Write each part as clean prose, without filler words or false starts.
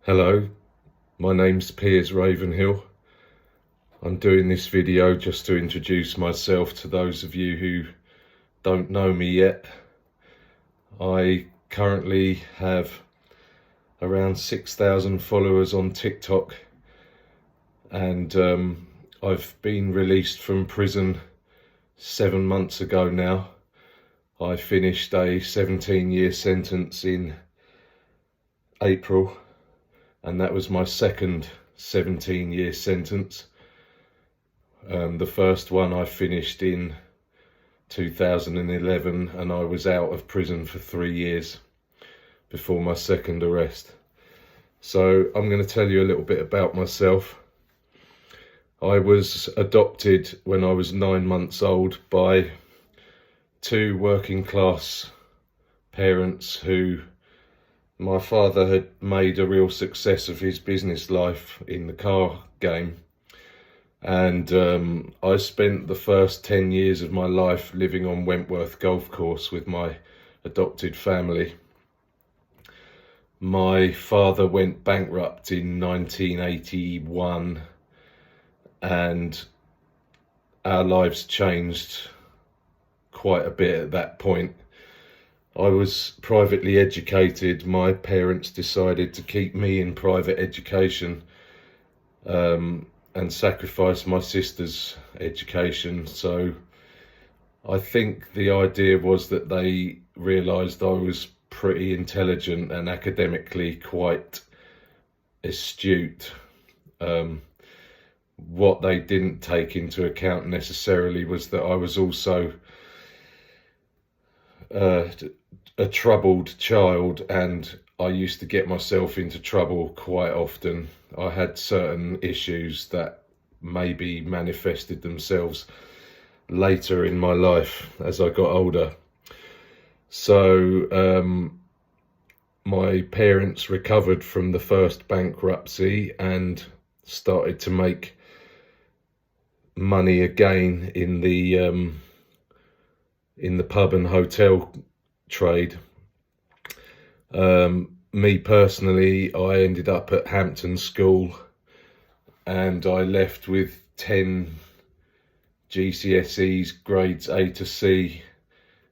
Hello, my name's PIERS RAVENHILL. I'm doing this video just to introduce myself to those of you who don't know me yet. I currently have around 6,000 followers on TikTok, and I've been released from prison 7 months ago now. I finished a 17-year sentence in April, and that was my second 17-year sentence. The first one I finished in 2011, and I was out of prison for 3 years before my second arrest. So I'm going to tell you a little bit about myself. I was adopted when I was 9 months old by two working class parents who my father had made a real success of his business life in the car game. And I spent the first 10 years of my life living on Wentworth Golf Course with my adopted family. My father went bankrupt in 1981, and our lives changed quite a bit at that point. I was privately educated. My parents decided to keep me in private education and sacrifice my sister's education. So I think the idea was that they realised I was pretty intelligent and academically quite astute. What they didn't take into account necessarily was that I was also a troubled child, and I used to get myself into trouble quite often. I had certain issues that maybe manifested themselves later in my life as I got older. So my parents recovered from the first bankruptcy and started to make money again in the pub and hotel trade. Me personally, I ended up at Hampton School, and I left with 10 GCSEs grades A to C,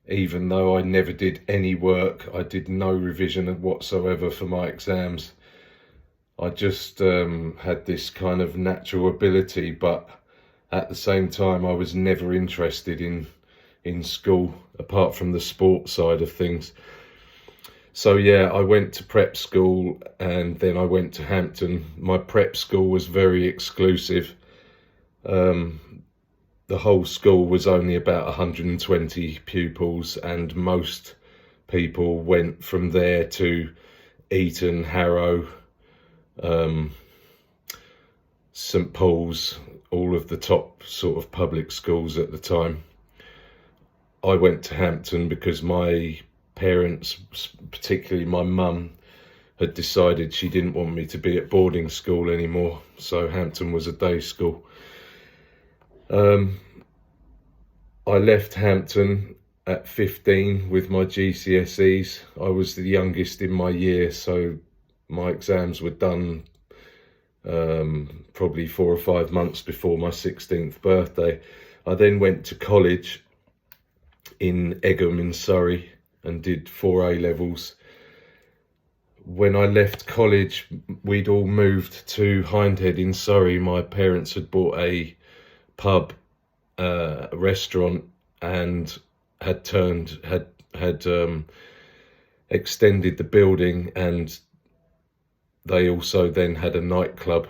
even though I never did any work. I did no revision whatsoever for my exams. I just had this kind of natural ability, but at the same time I was never interested in school apart from the sports side of things. So yeah, I went to prep school and then I went to Hampton. My prep school was very exclusive. The whole school was only about 120 pupils, and most people went from there to Eton, Harrow, St Paul's, all of the top sort of public schools at the time. I went to Hampton because my parents, particularly my mum, had decided she didn't want me to be at boarding school anymore, so Hampton was a day school. I left Hampton at 15 with my GCSEs. I was the youngest in my year, so my exams were done probably 4 or 5 months before my 16th birthday. I then went to college in Egham in Surrey and did 4 A-levels. When I left college, we'd all moved to Hindhead in Surrey. My parents had bought a pub, restaurant, and had extended the building, and they also then had a nightclub.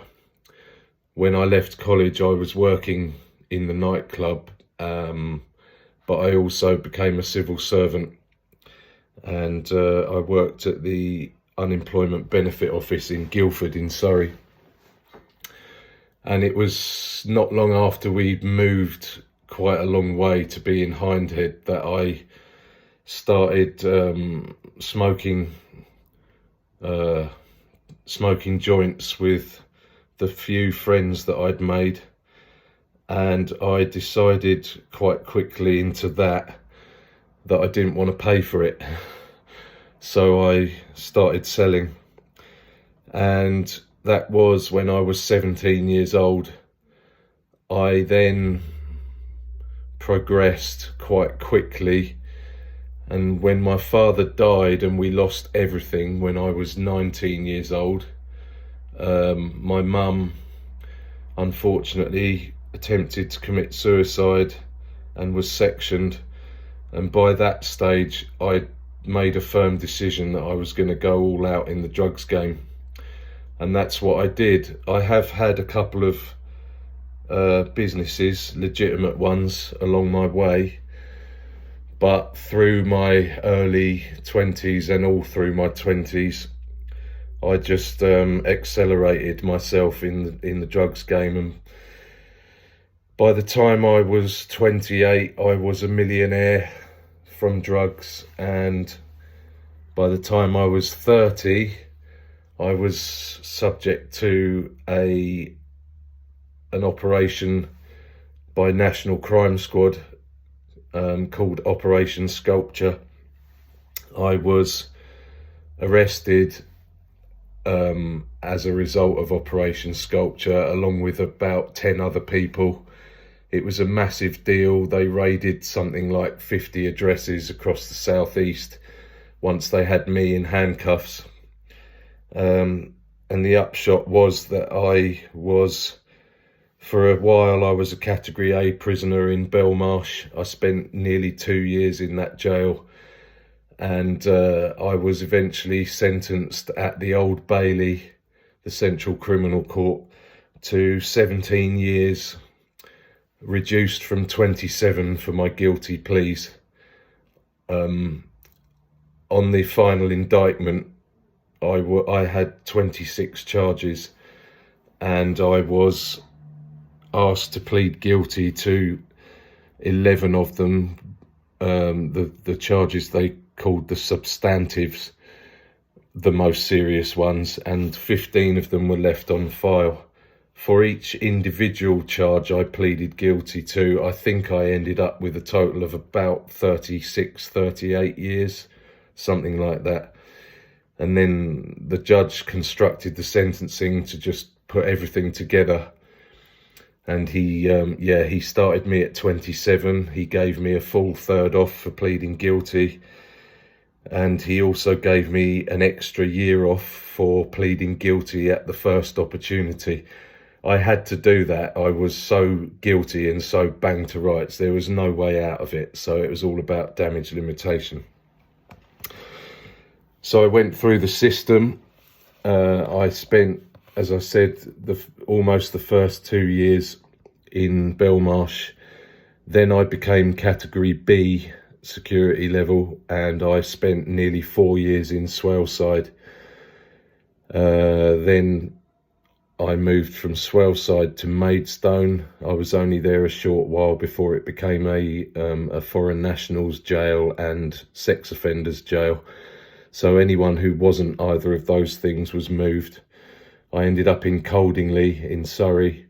When I left college, I was working in the nightclub, but I also became a civil servant, and I worked at the Unemployment Benefit Office in Guildford in Surrey. And it was not long after we'd moved quite a long way to be in Hindhead that I started smoking joints with the few friends that I'd made. And I decided quite quickly into that I didn't want to pay for it. So I started selling. and that was when I was 17 years old. I then progressed quite quickly, and when my father died and we lost everything when I was 19 years old, my mum unfortunately attempted to commit suicide and was sectioned, and by that stage I made a firm decision that I was going to go all out in the drugs game, and that's what I did. I have had a couple of businesses, legitimate ones, along my way, but through my early 20s and all through my 20s, I just accelerated myself in the drugs game, and by the time I was 28, I was a millionaire from drugs, and by the time I was 30, I was subject to an operation by National Crime Squad called Operation Sculpture. I was arrested as a result of Operation Sculpture, along with about 10 other people. It was a massive deal. They raided something like 50 addresses across the southeast once they had me in handcuffs. And the upshot was that for a while, I was a Category A prisoner in Belmarsh. I spent nearly 2 years in that jail, and I was eventually sentenced at the Old Bailey, the Central Criminal Court, to 17 years, reduced from 27 for my guilty pleas. On the final indictment, I had 26 charges, and I was asked to plead guilty to 11 of them, the charges they called the substantives, the most serious ones, and 15 of them were left on file. For each individual charge I pleaded guilty to, I think I ended up with a total of about 36, 38 years, something like that. And then the judge constructed the sentencing to just put everything together. And he started me at 27. He gave me a full third off for pleading guilty. And he also gave me an extra year off for pleading guilty at the first opportunity. I had to do that. I was so guilty and so banged to rights. There was no way out of it. So it was all about damage limitation. So I went through the system. I spent, as I said, almost the first 2 years in Belmarsh. Then I became Category B security level, and I spent nearly 4 years in Swaleside. Then I moved from Swaleside to Maidstone. I was only there a short while before it became a foreign nationals jail and sex offenders jail. So anyone who wasn't either of those things was moved. I ended up in Coldingley in Surrey,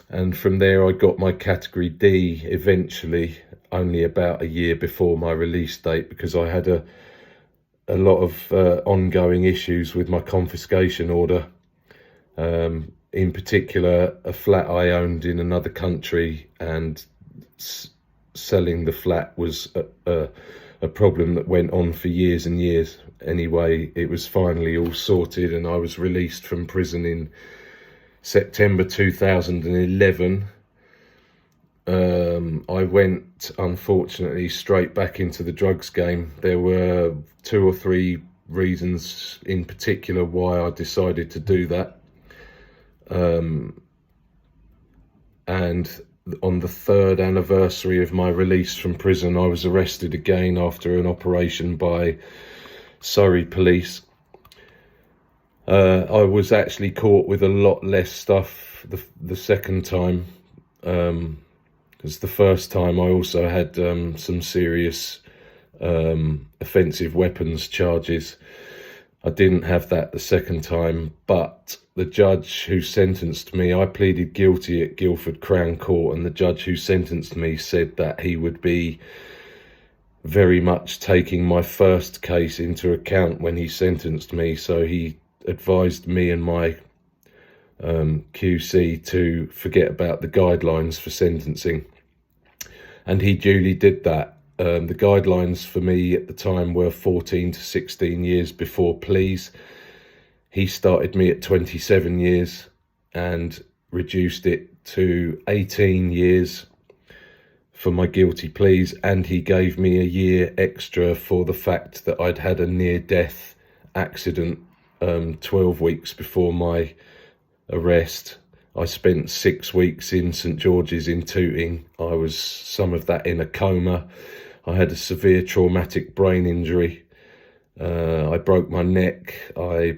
and from there I got my Category D eventually, only about a year before my release date, because I had a lot of ongoing issues with my confiscation order. In particular, a flat I owned in another country, and selling the flat was a problem that went on for years and years. Anyway, it was finally all sorted, and I was released from prison in September 2011. I went, unfortunately, straight back into the drugs game. There were 2 or 3 reasons in particular why I decided to do that. And on the 3rd anniversary of my release from prison, I was arrested again after an operation by Surrey police. I was actually caught with a lot less stuff the second time, because the first time I also had some serious offensive weapons charges. I didn't have that the second time, but the judge who sentenced me, I pleaded guilty at Guildford Crown Court, and the judge who sentenced me said that he would be very much taking my first case into account when he sentenced me. So he advised me and my QC to forget about the guidelines for sentencing, and he duly did that. The guidelines for me at the time were 14 to 16 years before pleas. He started me at 27 years and reduced it to 18 years for my guilty pleas, and he gave me a year extra for the fact that I'd had a near-death accident 12 weeks before my arrest. I spent 6 weeks in St George's in Tooting. I was some of that in a coma. I had a severe traumatic brain injury. I broke my neck. I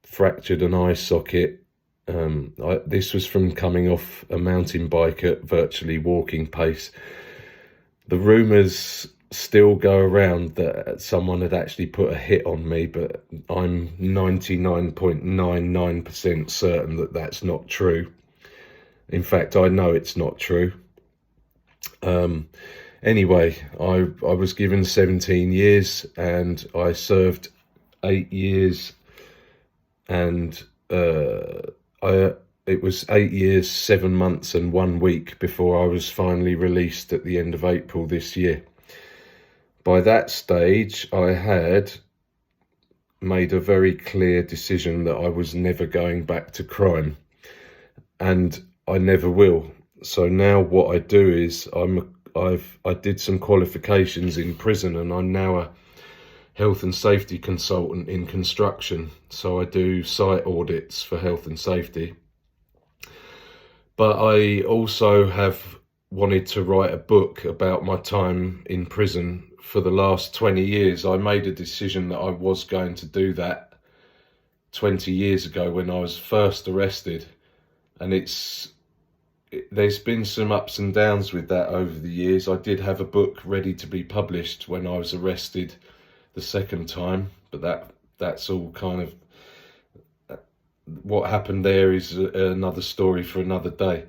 fractured an eye socket. This was from coming off a mountain bike at virtually walking pace. The rumours still go around that someone had actually put a hit on me, but I'm 99.99% certain that that's not true. In fact, I know it's not true. Anyway, I was given 17 years and I served 8 years, and it was 8 years, 7 months and 1 week before I was finally released at the end of April this year. By that stage, I had made a very clear decision that I was never going back to crime, and I never will. So now what I do is I did some qualifications in prison, and I'm now a health and safety consultant in construction. So I do site audits for health and safety. But I also have wanted to write a book about my time in prison. For the last 20 years, I made a decision that I was going to do that 20 years ago when I was first arrested. And there's been some ups and downs with that over the years. I did have a book ready to be published when I was arrested the second time, but that's all kind of, what happened there is another story for another day.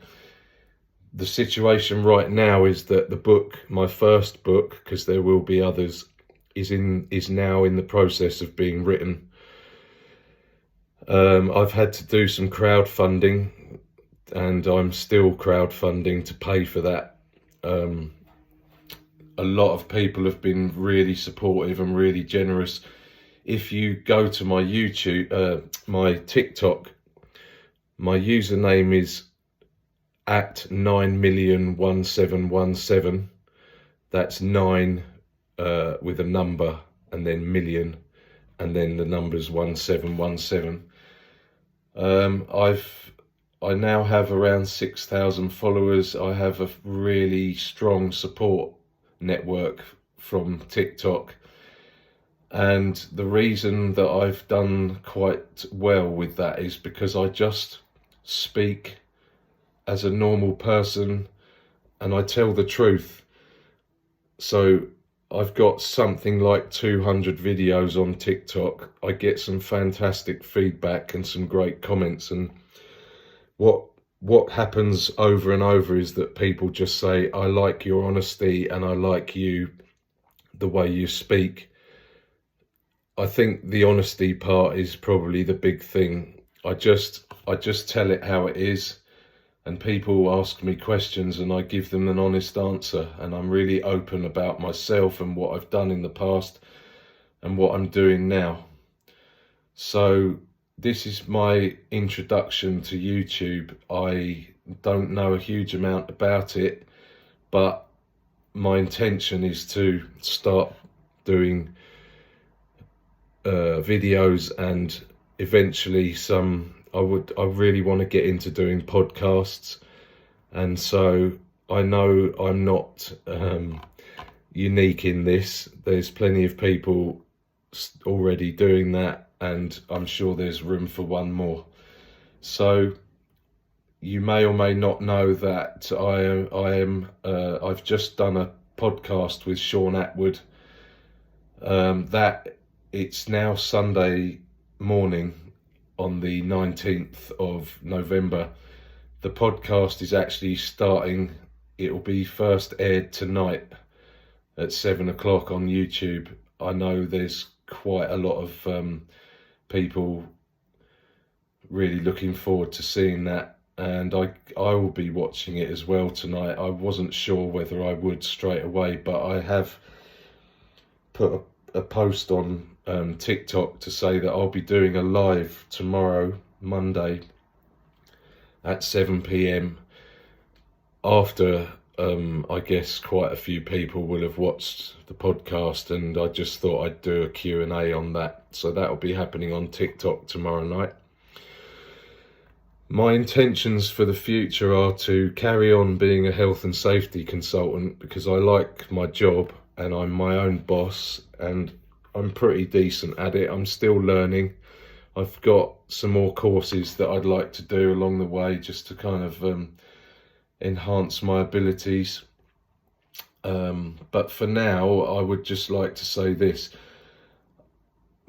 The situation right now is that the book, my first book, because there will be others, is now in the process of being written. I've had to do some crowdfunding, and I'm still crowdfunding to pay for that. A lot of people have been really supportive and really generous. If you go to my YouTube, my TikTok, my username is at 9,000,01717. That's 9 with a number and then million and then the numbers 1717. I now have around 6,000 followers. I have a really strong support network from TikTok. And the reason that I've done quite well with that is because I just speak as a normal person and I tell the truth. So I've got something like 200 videos on TikTok. I get some fantastic feedback and some great comments, and what happens over and over is that people just say, I like your honesty and I like the way you speak. I think the honesty part is probably the big thing. I just tell it how it is, and people ask me questions and I give them an honest answer, and I'm really open about myself and what I've done in the past and what I'm doing now. So this is my introduction to YouTube. I don't know a huge amount about it, but my intention is to start doing videos, and eventually I really want to get into doing podcasts. And so I know I'm not unique in this. There's plenty of people already doing that, and I'm sure there's room for one more. So you may or may not know that I've just done a podcast with Sean Atwood. It's now Sunday morning on the 19th of November. The podcast is actually starting. It'll be first aired tonight at 7 o'clock on YouTube. I know there's quite a lot of people really looking forward to seeing that, and I will be watching it as well tonight. I wasn't sure whether I would straight away, but I have put a post on TikTok to say that I'll be doing a live tomorrow, Monday, at 7 p.m. after I guess quite a few people will have watched the podcast, and I just thought I'd do a Q&A on that. So that'll be happening on TikTok tomorrow night. My intentions for the future are to carry on being a health and safety consultant, because I like my job and I'm my own boss and I'm pretty decent at it. I'm still learning. I've got some more courses that I'd like to do along the way, just to kind of enhance my abilities. But for now, I would just like to say this.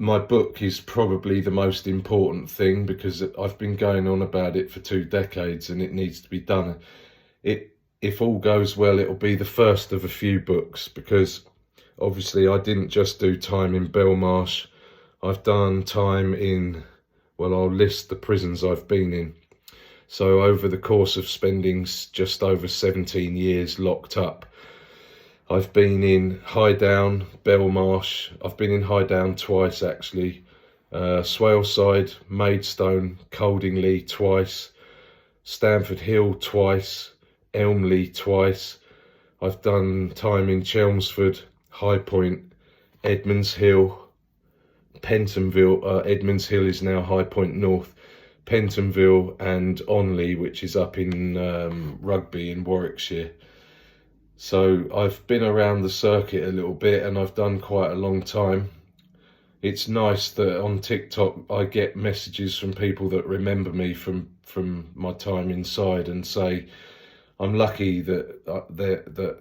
My book is probably the most important thing, because I've been going on about it for 2 decades and it needs to be done. If all goes well, it'll be the first of a few books, because obviously I didn't just do time in Belmarsh. I've done time in, well, I'll list the prisons I've been in. So over the course of spending just over 17 years locked up, I've been in Highdown, Belmarsh. I've been in Highdown twice, actually. Swaleside, Maidstone, Coldingley twice. Stamford Hill twice. Elmley twice. I've done time in Chelmsford, High Point, Edmonds Hill, Pentonville. Edmonds Hill is now High Point North. Pentonville and Onley, which is up in Rugby in Warwickshire. So I've been around the circuit a little bit and I've done quite a long time. It's nice that on TikTok I get messages from people that remember me from my time inside and say I'm lucky that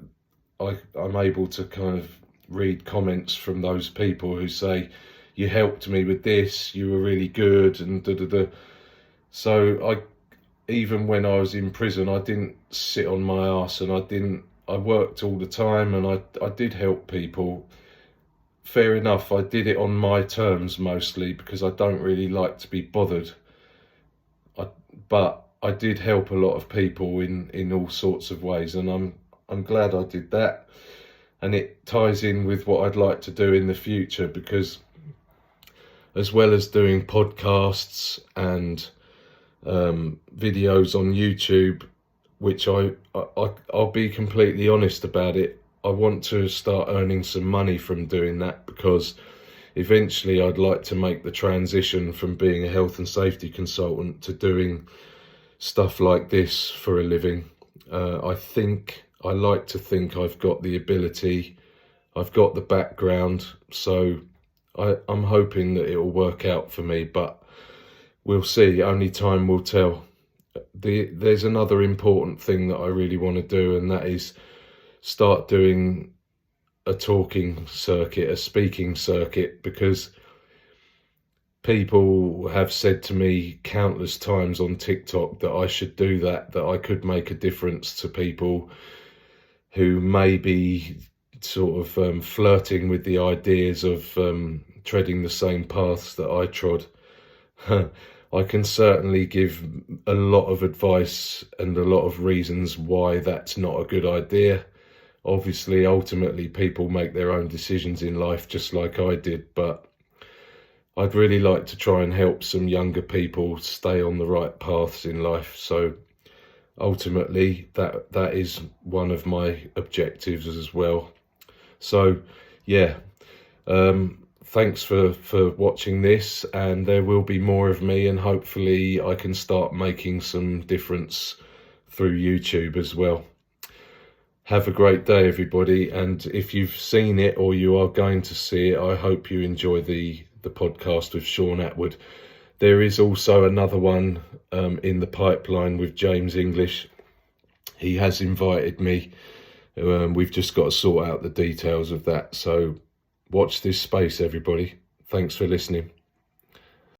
I'm able to kind of read comments from those people who say, you helped me with this, you were really good, and da-da-da. So even when I was in prison, I didn't sit on my arse, and I worked all the time, and I did help people. Fair enough, I did it on my terms mostly, because I don't really like to be bothered. But I did help a lot of people in all sorts of ways, and I'm glad I did that. And it ties in with what I'd like to do in the future, because as well as doing podcasts and videos on YouTube, which I'll be completely honest about it, I want to start earning some money from doing that, because eventually I'd like to make the transition from being a health and safety consultant to doing stuff like this for a living. I like to think I've got the ability, I've got the background, so I'm hoping that it will work out for me, but we'll see. Only time will tell. There's another important thing that I really want to do, and that is start doing a talking circuit, a speaking circuit, because people have said to me countless times on TikTok that I should do that I could make a difference to people who may be sort of flirting with the ideas of treading the same paths that I trod. I can certainly give a lot of advice and a lot of reasons why that's not a good idea. Obviously, ultimately, people make their own decisions in life, just like I did, but I'd really like to try and help some younger people stay on the right paths in life. So ultimately, that is one of my objectives as well. So yeah, thanks for watching this, and there will be more of me, and hopefully I can start making some difference through YouTube as well. Have a great day, everybody, and if you've seen it or you are going to see it, I hope you enjoy the podcast with Sean Atwood. There is also another one in the pipeline with James English. He has invited me. We've just got to sort out the details of that. So watch this space, everybody. Thanks for listening.